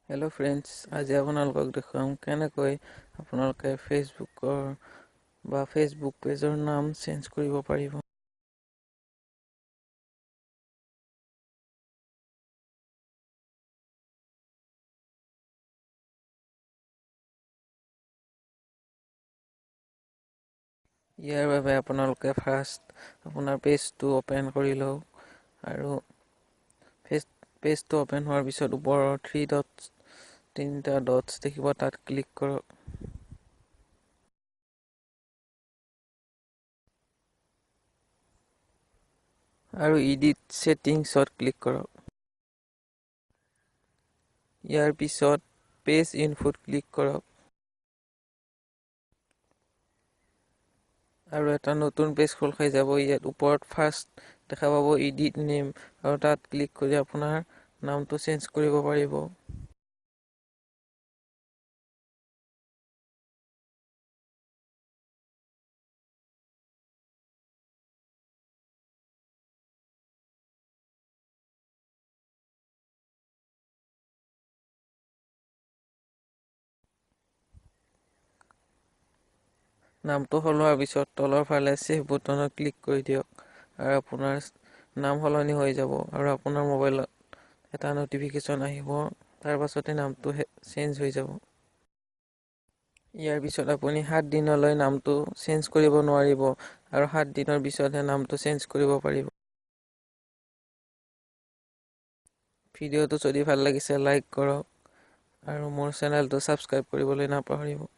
Hello' friends, আজি আপোনালোকক দেখুৱাম কেনেকৈ আপোনালোকে ফেচবুক পেজৰ নাম চেঞ্জ কৰিব পাৰিব। ইয়াৰ বাবে আপোনালোকে ফাৰ্ষ্ট আপোনাৰ পেজটো অপেন কৰি লওক আৰু পেজটো অপেন হোৱাৰ পিছত ওপৰৰ তিনিটা ডটছ দেখিব, তাত ক্লিক কৰক আৰু এডিট ছেটিংছত ক্লিক কৰক। ইয়াৰ পিছত পেজ ইনফোত ক্লিক কৰক আৰু এটা নতুন পেজ খোল খাই যাব। ইয়াত ওপৰত ফাৰ্ষ্ট দেখা পাব এডিট নেম আৰু তাত ক্লিক কৰি আপোনাৰ নামটো চেঞ্জ কৰিব পাৰিব। নামটো সলোৱাৰ পিছত তলৰ ফালে ছেভ বুটানত ক্লিক কৰি দিয়ক আৰু আপোনাৰ নাম সলনি হৈ যাব আৰু আপোনাৰ মোবাইলত এটা নটিফিকেশ্যন আহিব। তাৰ পাছতে নামটো চেঞ্জ হৈ যাব। ইয়াৰ পিছত আপুনি 7 দিনলৈ নামটো চেঞ্জ কৰিব নোৱাৰিব আৰু 7 দিনৰ পিছতহে নামটো চেঞ্জ কৰিব পাৰিব। ভিডিঅ'টো যদি ভাল লাগিছে লাইক কৰক আৰু মোৰ চেনেলটো ছাবস্ক্ৰাইব কৰিবলৈ নাপাহৰিব।